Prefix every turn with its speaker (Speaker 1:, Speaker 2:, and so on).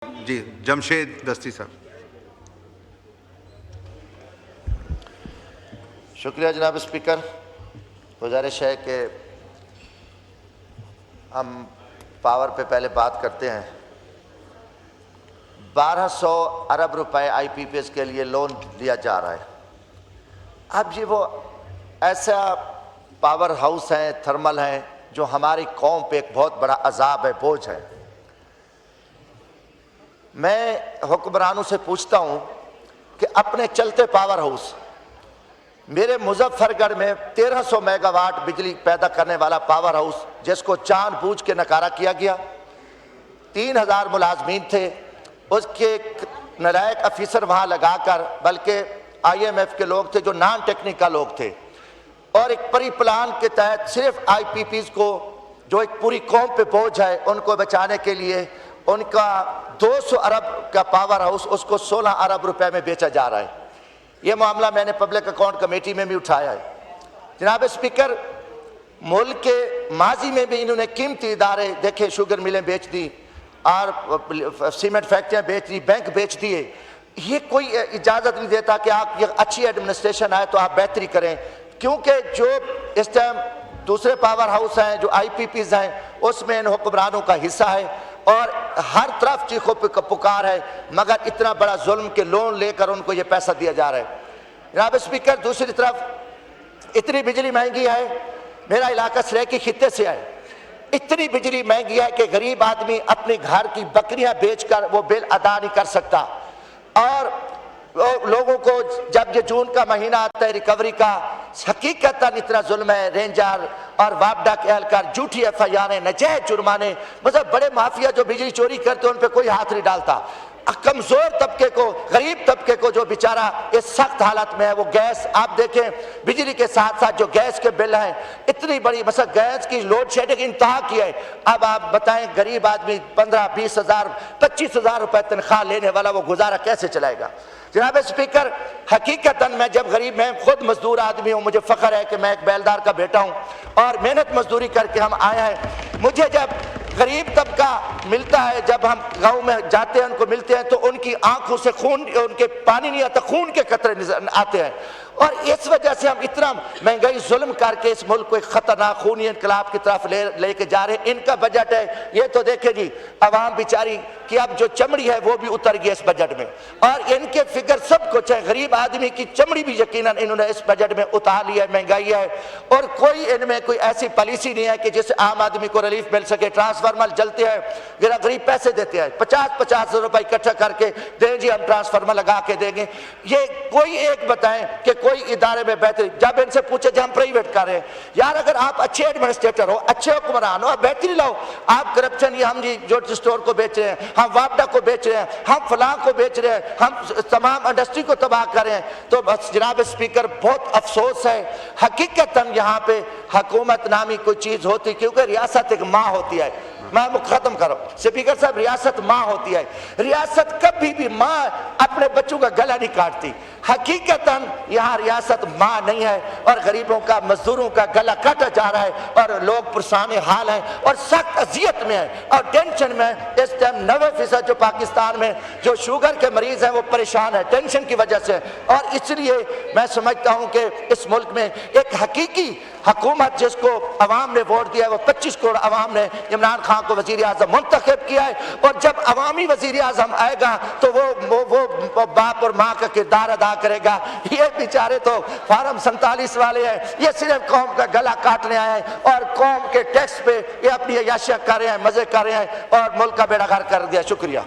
Speaker 1: جی جمشید دستی صاحب.
Speaker 2: شکریہ جناب اسپیکر. گزارش ہے کہ ہم پاور پہ پہلے بات کرتے ہیں. 1200 ارب روپے آئی پی پی ایس کے لیے لون دیا جا رہا ہے. اب یہ وہ ایسا پاور ہاؤس ہیں، تھرمل ہیں، جو ہماری قوم پہ ایک بہت بڑا عذاب ہے، بوجھ ہے. میں حکمرانوں سے پوچھتا ہوں کہ اپنے چلتے پاور ہاؤس، میرے مظفر گڑھ میں 1300 میگا واٹ بجلی پیدا کرنے والا پاور ہاؤس جس کو جان بوجھ کے نکارہ کیا گیا، 3000 ملازمین تھے، اس کے نالائق افیسر وہاں لگا کر، بلکہ آئی ایم ایف کے لوگ تھے جو نان ٹیکنیکل لوگ تھے، اور ایک پری پلان کے تحت صرف آئی پی پیز کو جو ایک پوری قوم پہ بوجھ ہے ان کو بچانے کے لیے ان کا 200 ارب کا پاور ہاؤس اس کو 16 ارب روپے میں بیچا جا رہا ہے. یہ معاملہ میں نے پبلک اکاؤنٹ کمیٹی میں بھی اٹھایا ہے. جناب اسپیکر، ملک کے ماضی میں بھی انہوں نے قیمتی ادارے دیکھے، شوگر ملیں بیچ دی اور سیمنٹ فیکٹریاں بیچ دی، بینک بیچ دیے. یہ کوئی اجازت نہیں دیتا کہ آپ یہ اچھی ایڈمنسٹریشن آئے تو آپ بہتری کریں، کیونکہ جو اس ٹائم دوسرے پاور ہاؤس ہیں جو آئی پی پیز ہیں اس میں ان حکمرانوں کا حصہ ہے اور ہر طرف چیخو پکار ہے، مگر اتنا بڑا ظلم کہ لون لے کر ان کو یہ پیسہ دیا جا رہا ہے. جناب اسپیکر، دوسری طرف اتنی بجلی مہنگی ہے، میرا علاقہ سریکی خطے سے ہے، اتنی بجلی مہنگی ہے کہ غریب آدمی اپنے گھر کی بکریاں بیچ کر وہ بل ادا نہیں کر سکتا. اور لوگوں کو جب یہ جون کا مہینہ آتا ہے ریکوری کا، حقیقتاً اتنا ظلم ہے. رینجر اور واپڈا کے اہلکار جھوٹی ایف آئی آر، نجائز جرمانے، مطلب بڑے مافیا جو بجلی چوری کرتے ان پہ کوئی ہاتھ نہیں ڈالتا. کمزور طبقے کو، غریب طبقے کو جو بیچارہ اس سخت حالت میں ہے، وہ گیس آپ دیکھیں، بجلی کے ساتھ ساتھ جو گیس کے بل ہیں اتنی بڑی، مثلا گیس کی لوڈ شیڈنگ انتہا کی ہے. اب آپ بتائیں غریب آدمی 15-20 ہزار 25 ہزار روپے تنخواہ لینے والا وہ گزارا کیسے چلائے گا؟ جناب اسپیکر، حقیقتاً میں خود مزدور آدمی ہوں، مجھے فخر ہے کہ میں ایک بیلدار کا بیٹا ہوں اور محنت مزدوری کر کے ہم آئے ہیں. مجھے جب غریب طبقہ ملتا ہے، جب ہم گاؤں میں جاتے ہیں ان کو ملتے ہیں تو ان کی آنکھوں سے خون، ان کے پانی نہیں آتا، خون کے قطرے آتے ہیں. اور اس وجہ سے ہم اتنا مہنگائی ظلم کر کے اس ملک کو ایک خطرناک خونی انقلاب کی طرف لے کے جا رہے ہیں. ان کا بجٹ ہے یہ تو دیکھیں جی، عوام بیچاری کی اب جو چمڑی ہے وہ بھی اتر گئی اس بجٹ میں، اور ان کے فگر سب کچھ ہے. غریب آدمی کی چمڑی بھی یقیناً انہوں نے اس بجٹ میں اتار لی ہے، مہنگائی ہے، اور کوئی ان میں کوئی ایسی پالیسی نہیں ہے کہ جس سے عام آدمی کو ریلیف مل سکے. ٹرانسفارمر جلتے ہیں، غریب پیسے دیتے ہیں، 50,000 روپے اکٹھا کر کے دیں جی ہم ٹرانسفارمر لگا کے دیں گے. یہ کوئی ایک بتائیں کہ کوئی ادارے میں بہتری، جب ان سے پوچھے جب ہم پرائیویٹ کر رہے ہیں، یار اگر آپ اچھے ایڈمنسٹریٹر ہو، اچھے حکمران ہو، آپ بہتری لاؤ. آپ کرپشن، یہ ہم جی جو اسٹور کو بیچ رہے ہیں، ہم واپڈا کو بیچ رہے ہیں، ہم فلاں کو بیچ رہے ہیں، ہم تمام انڈسٹری کو تباہ کر رہے ہیں. تو بس جناب اسپیکر، بہت افسوس ہے. حقیقتاً یہاں پہ حکومت نامی کوئی چیز ہوتی، کیونکہ ریاست ایک ماں ہوتی ہے. میں ختم کروں اسپیکر صاحب، ریاست ماں ہوتی ہے. ریاست کبھی بھی ماں اپنے بچوں کا گلا نہیں کاٹتی. حقیقتاً یہاں ریاست ماں نہیں ہے اور غریبوں کا، مزدوروں کا گلا کاٹا جا رہا ہے اور لوگ پرسان حال ہیں اور سخت اذیت میں ہیں اور ٹینشن میں. اس ٹائم 90% جو پاکستان میں جو شوگر کے مریض ہیں وہ پریشان ہیں ٹینشن کی وجہ سے. اور اس لیے میں سمجھتا ہوں کہ اس ملک میں ایک حقیقی حکومت جس کو عوام نے ووٹ دیا ہے، وہ 25 کروڑ عوام نے عمران خان کو وزیر اعظم منتخب کیا ہے، اور جب عوامی وزیر اعظم آئے گا تو وہ باپ اور ماں کا کردار ادا کرے گا. یہ بیچارے تو فارم 47 والے ہیں، یہ صرف قوم کا گلا کاٹنے آئے ہیں اور قوم کے ٹیکس پہ یہ اپنی عیاشیاں کر رہے ہیں، مزے کر رہے ہیں اور ملک کا بیڑا غرق کر دیا. شکریہ.